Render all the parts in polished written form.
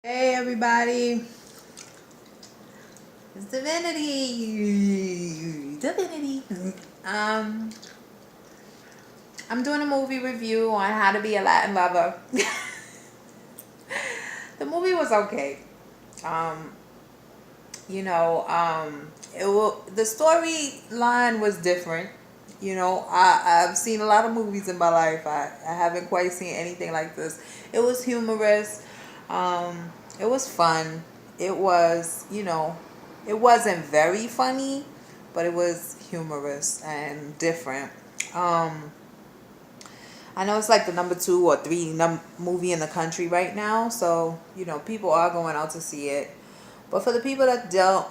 Hey everybody, it's Divinity. Divinity. Um, I'm doing a movie review on How to Be a Latin Lover. The movie was okay. Um, the storyline was different. I've seen a lot of movies in my life. I haven't quite seen anything like this. It was humorous. It was fun. It was, it wasn't very funny, but it was humorous and different. Um, I know it's like the number two or three movie in the country right now, so people are going out to see it. But for the people that don't,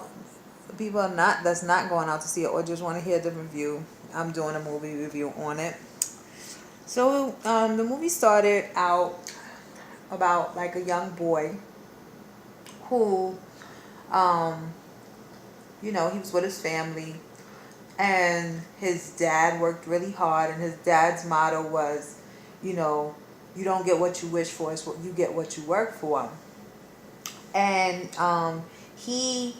people are not that's not going out to see it or just want to hear a different view, I'm doing a movie review on it. So the movie started out about like a young boy who, um, he was with his family, and his dad worked really hard, and his dad's motto was, you know, you don't get what you wish for, it's what you get what you work for. And he,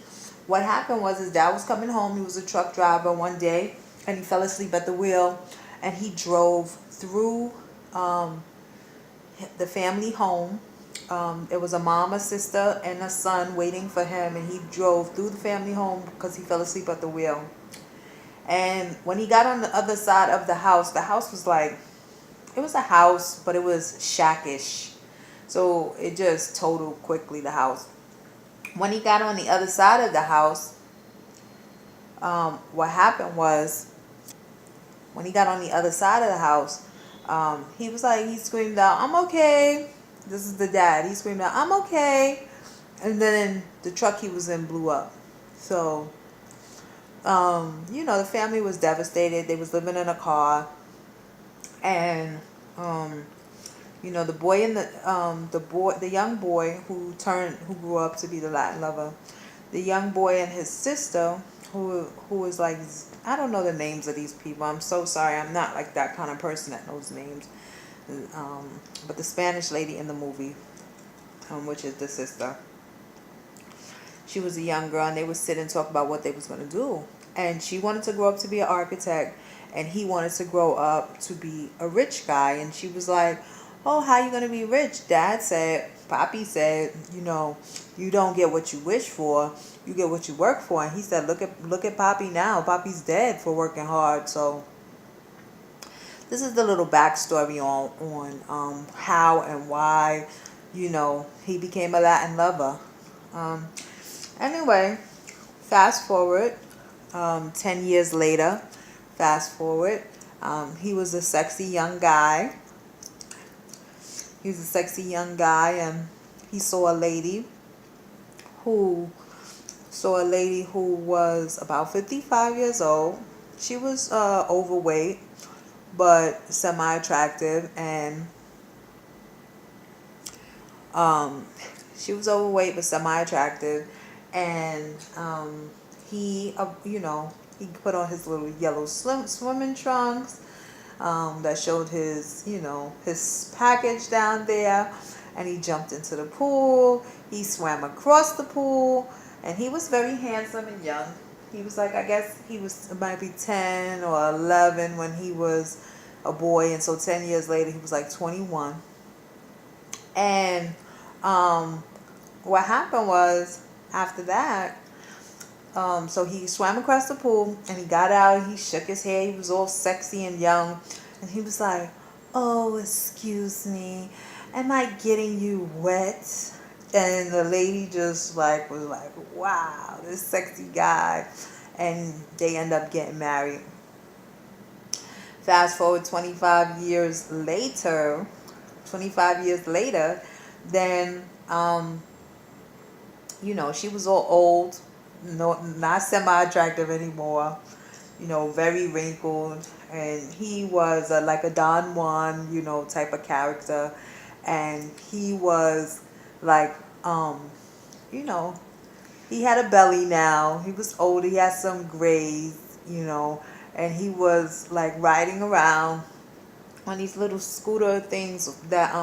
what happened was his dad was coming home. He was a truck driver one day, and he fell asleep at the wheel, and he drove through um, the family home. It was a mom, a sister, and a son waiting for him, and he drove through the family home because he fell asleep at the wheel. And when he got on the other side of the house was like, it was a house, but it was shackish. So it just totaled quickly, the house. When he got on the other side of the house, what happened was, when he got on the other side of the house, he was like, he screamed out, "I'm okay." This is the dad. He screamed out, "I'm okay." And then the truck he was in blew up. So, the family was devastated. They was living in a car. And, the boy and the young boy who grew up to be the Latin lover, the young boy and his sister, who was like, I don't know the names of these people. I'm so sorry. I'm not like that kind of person that knows names. But the Spanish lady in the movie, which is the sister, she was a young girl, and they would sit and talk about what they was gonna do. And she wanted to grow up to be an architect, and he wanted to grow up to be a rich guy. And she was like, "Oh, how you gonna be rich?" Poppy said, you don't get what you wish for, you get what you work for. And he said, look at Poppy now. Poppy's dead for working hard. So this is the little backstory on how and why, he became a Latin lover. Um, anyway, fast forward, 10 years later, fast forward, he was a sexy young guy. He was a sexy young guy, and he who saw a lady who was about 55 years old. She was overweight, but semi-attractive, and um, she was overweight but semi-attractive, and he put on his little yellow swimming trunks, that showed his package down there, and he jumped into the pool. He swam across the pool, and he was very handsome and young. He was like, I guess he was might be 10 or 11 when he was a boy, and so 10 years later he was like 21. And um, what happened was, after that, so he swam across the pool, and he got out. He shook his head. He was all sexy and young, and he was like, "Oh, excuse me, am I getting you wet?" And the lady just like was like, "Wow, this sexy guy," and they end up getting married. Fast forward 25 years later, then she was all old, no, not semi-attractive anymore, very wrinkled, and he was like a Don Juan, type of character, and he was like, you know, he had a belly now. He was old. He had some grays, and he was like riding around on these little scooter things that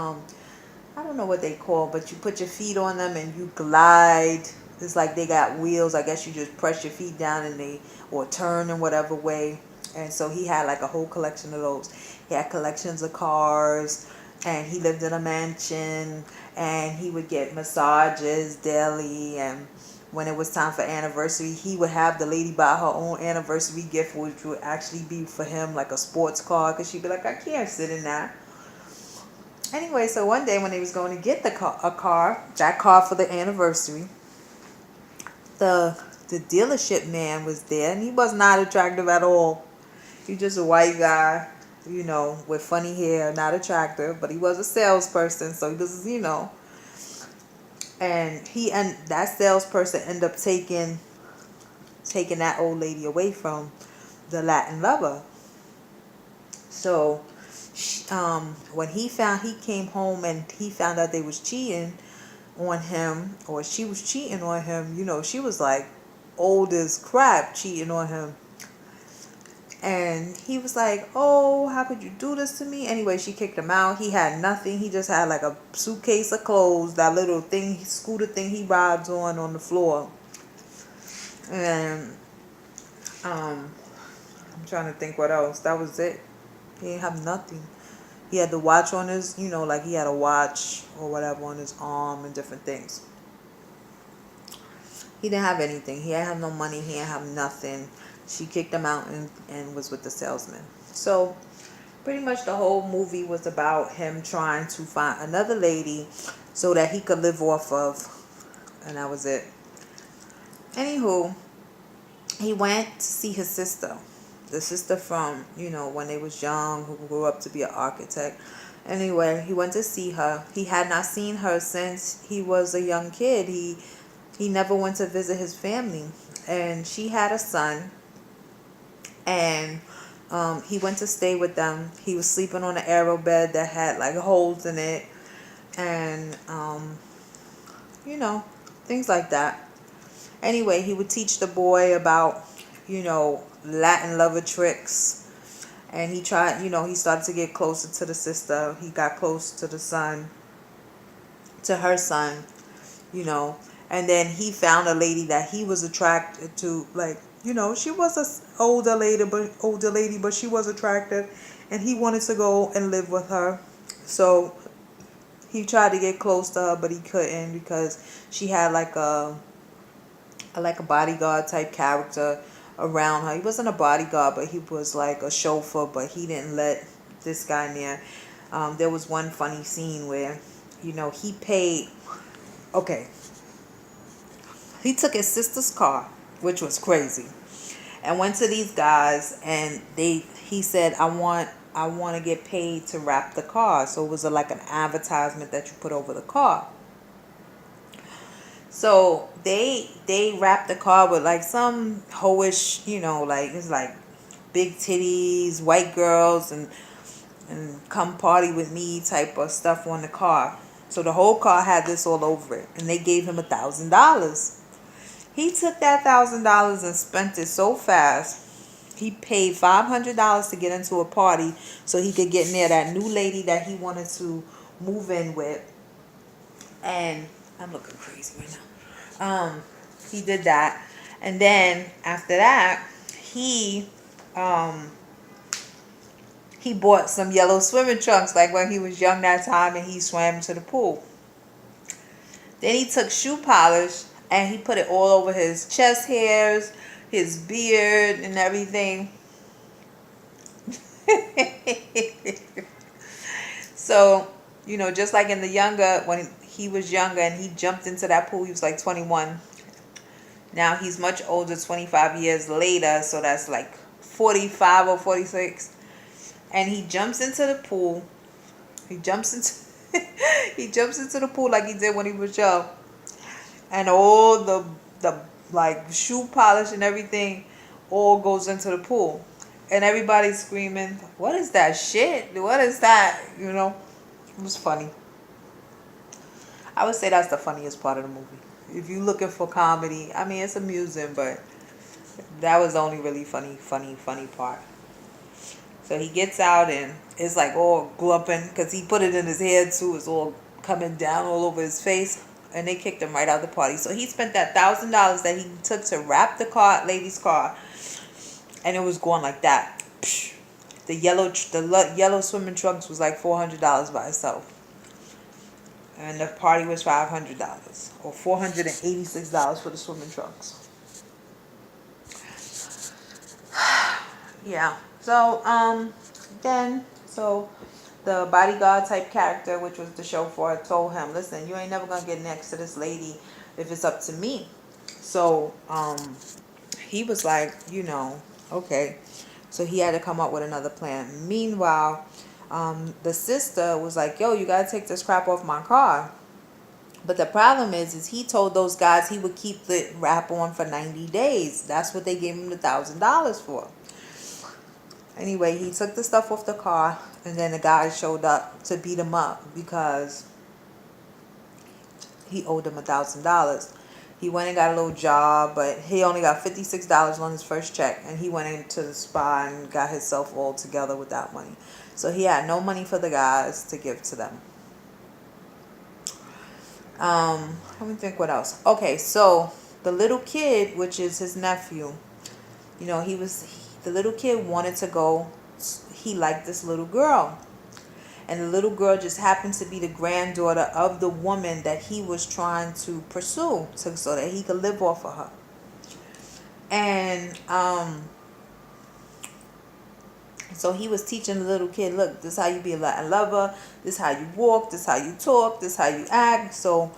I don't know what they call, but you put your feet on them and you glide. It's like they got wheels. I guess you just press your feet down and they, or turn in whatever way. And so he had like a whole collection of those. He had collections of cars, and he lived in a mansion, and he would get massages daily. And when it was time for anniversary, he would have the lady buy her own anniversary gift, which would actually be for him like a sports car, because she'd be like, I can't sit in that. Anyway, so one day when they was going to get that car for the anniversary, the dealership man was there, and he was not attractive at all. He just a white guy, with funny hair, not attractive, but he was a salesperson, so he was, and that salesperson ended up taking that old lady away from the Latin lover. So when he came home and he found out they was cheating on him, or she was cheating on him, she was like old as crap cheating on him. And he was like, oh, how could you do this to me? Anyway, she kicked him out. He had nothing. He just had like a suitcase of clothes, that little thing, scooter thing he rides on the floor. And I'm trying to think what else. That was it. He didn't have nothing. He had the watch on his, like he had a watch or whatever on his arm and different things. He didn't have anything. He didn't have no money. He didn't have nothing. She kicked him out and was with the salesman. So pretty much the whole movie was about him trying to find another lady so that he could live off of. And that was it. Anywho, he went to see his sister. The sister from, when they was young, who grew up to be an architect. Anyway, he went to see her. He had not seen her since he was a young kid. He never went to visit his family. And she had a son. And he went to stay with them. He was sleeping on an arrow bed that had like holes in it. And, things like that. Anyway, he would teach the boy about, Latin lover tricks. And he tried, he started to get closer to the sister. He got close to the son, to her son, And then he found a lady that he was attracted to, like, she was a older lady, but she was attractive, and he wanted to go and live with her. So he tried to get close to her, but he couldn't because she had like a bodyguard type character around her. He wasn't a bodyguard, but he was like a chauffeur, but he didn't let this guy near. There was one funny scene where, he paid, okay, he took his sister's car, which was crazy, and went to these guys, and he said, I want to get paid to wrap the car. So it was like an advertisement that you put over the car. So they wrapped the car with like some hoish, like it's like big titties, white girls, and come party with me type of stuff on the car. So the whole car had this all over it, and they gave him $1,000. He took that $1,000 and spent it so fast. He paid $500 to get into a party so he could get near that new lady that he wanted to move in with. And I'm looking crazy right now. He did that, and then after that, he bought some yellow swimming trunks like when he was young that time, and he swam to the pool. Then he took shoe polish and he put it all over his chest hairs, his beard, and everything. So, just like in when he was younger and he jumped into that pool, he was like 21. Now he's much older, 25 years later, so that's like 45 or 46. And he jumps into the pool. He jumps into the pool like he did when he was young. And all the like shoe polish and everything all goes into the pool. And everybody's screaming, what is that shit? What is that? It was funny. I would say that's the funniest part of the movie. If you're looking for comedy, I mean, it's amusing, but that was the only really funny part. So he gets out and it's like all glumping because he put it in his head too. It's all coming down all over his face, and they kicked him right out of the party. So he spent that $1,000 that he took to wrap the lady's car, and it was going like that. The yellow swimming trunks was like $400 by itself, and the party was $500 or $486 for the swimming trunks. Yeah. So then the bodyguard type character, which was the chauffeur, told him, "Listen, you ain't never gonna get next to this lady if it's up to me." So he was like, okay. So he had to come up with another plan. Meanwhile, the sister was like, "Yo, you gotta take this crap off my car." But the problem is he told those guys he would keep the wrap on for 90 days. That's what they gave him the $1,000 for. Anyway, he took the stuff off the car, and then the guy showed up to beat him up because he owed him $1,000. He went and got a little job, but he only got $56 on his first check, and he went into the spa and got himself all together with that money. So he had no money for the guys to give to them. Let me think what else. Okay, so the little kid, which is his nephew, the little kid wanted to go. He liked this little girl, and the little girl just happened to be the granddaughter of the woman that he was trying to pursue, so that he could live off of her. And so he was teaching the little kid, "Look, this is how you be a Latin lover. This is how you walk. This is how you talk. This is how you act." So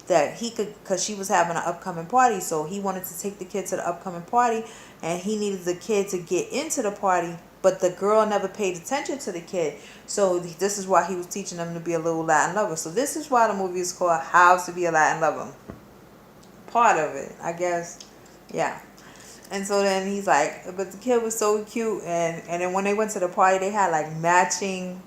that he could, because she was having an upcoming party, so he wanted to take the kid to the upcoming party, and he needed the kid to get into the party, but the girl never paid attention to the kid. So this is why he was teaching them to be a little Latin lover. So this is why the movie is called How to Be a Latin Lover. Part of it, I guess. Yeah. And so then he's like, but the kid was so cute, and then when they went to the party, they had like matching,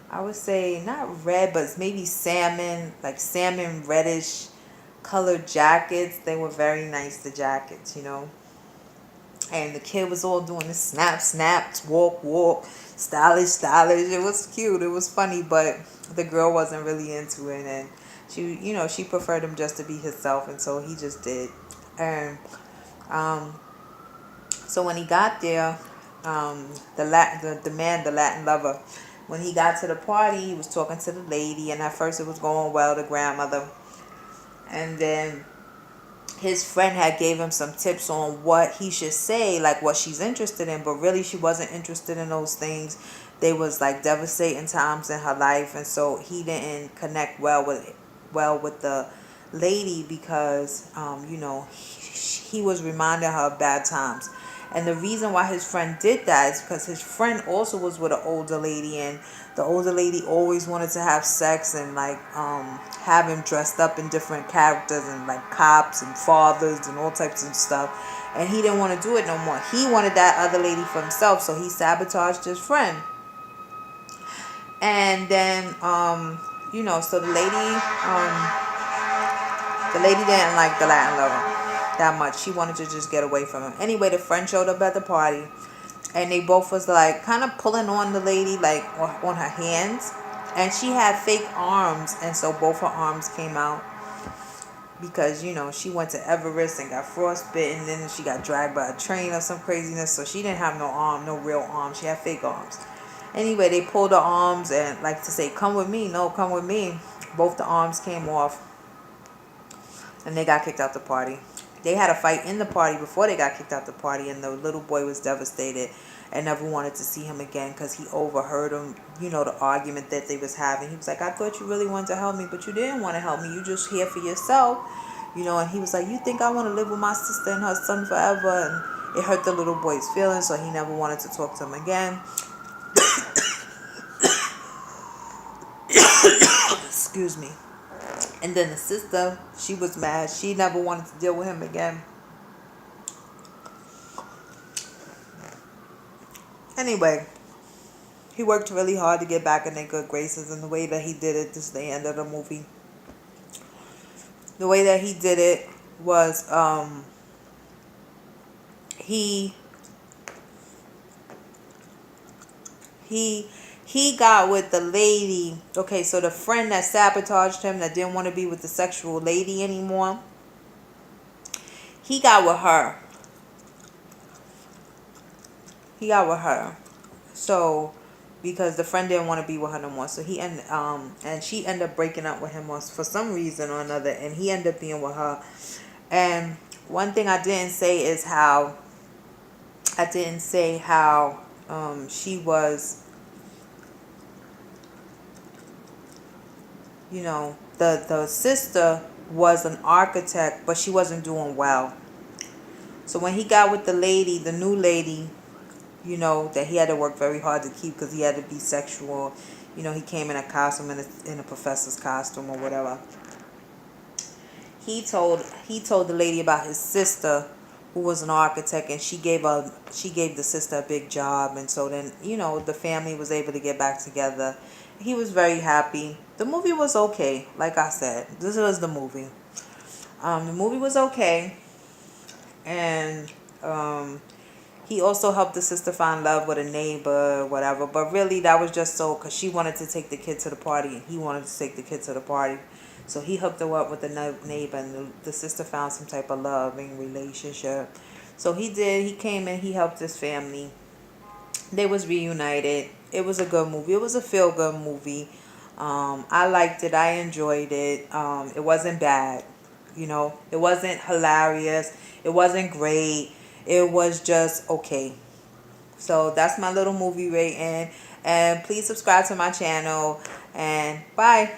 I would say not red, but maybe salmon, like salmon reddish colored jackets. They were very nice, the jackets, And the kid was all doing the snap, walk, stylish. It was cute. It was funny, but the girl wasn't really into it, and she preferred him just to be himself, and so he just did. And so when he got there, the Latin lover, when he got to the party, he was talking to the lady, and at first it was going well, the grandmother, and then his friend had gave him some tips on what he should say, like what she's interested in, but really she wasn't interested in those things. They was like devastating times in her life, and so he didn't connect well with the lady because he was reminding her of bad times. And the reason why his friend did that is because his friend also was with an older lady, and the older lady always wanted to have sex and like have him dressed up in different characters and like cops and fathers and all types of stuff. And he didn't want to do it no more. He wanted that other lady for himself, so he sabotaged his friend. And then so the lady didn't like the Latin lover that much. She wanted to just get away from him. Anyway, the friend showed up at the party, and they both was like kind of pulling on the lady, like on her hands, and she had fake arms, and so both her arms came out because she went to Everest and got frostbitten, and then she got dragged by a train or some craziness, so she didn't have no real arms. She had fake arms. Anyway, they pulled her arms and like to say, "Come with me." No, come with me. Both the arms came off, and they got kicked out the party. They had a fight in the party before they got kicked out the party, and the little boy was devastated and never wanted to see him again because he overheard him, the argument that they was having. He was like, "I thought you really wanted to help me, but you didn't want to help me. You just here for yourself." And he was like, "You think I want to live with my sister and her son forever?" And it hurt the little boy's feelings, so he never wanted to talk to him again. Excuse me. And then the sister, she was mad. She never wanted to deal with him again. Anyway, he worked really hard to get back in their good graces, and the way that he did it, this is the end of the movie. The way that he did it was he he got with the lady. Okay, so the friend that sabotaged him, that didn't want to be with the sexual lady anymore, he got with her. He got with her. So because the friend didn't want to be with her no more, so and she ended up breaking up with him for some reason or another, and he ended up being with her. And one thing I didn't say is how she was, the sister was an architect, but she wasn't doing well. So when he got with the lady, the new lady, that he had to work very hard to keep because he had to be sexual. He came in a costume, in a professor's costume or whatever. He told the lady about his sister, who was an architect, and she gave the sister a big job, and so then the family was able to get back together. He was very happy. The movie was okay. Like I said, this was the movie. The movie was okay, and he also helped the sister find love with a neighbor, whatever. But really, that was just so because she wanted to take the kid to the party, and he wanted to take the kid to the party. So he hooked her up with the neighbor, and the sister found some type of loving relationship. So he did. He came in. He helped his family. They was reunited. It was a good movie. It was a feel good movie. I liked it. I enjoyed it. It wasn't bad. It wasn't hilarious. It wasn't great. It was just okay. So that's my little movie rating. And please subscribe to my channel. And bye.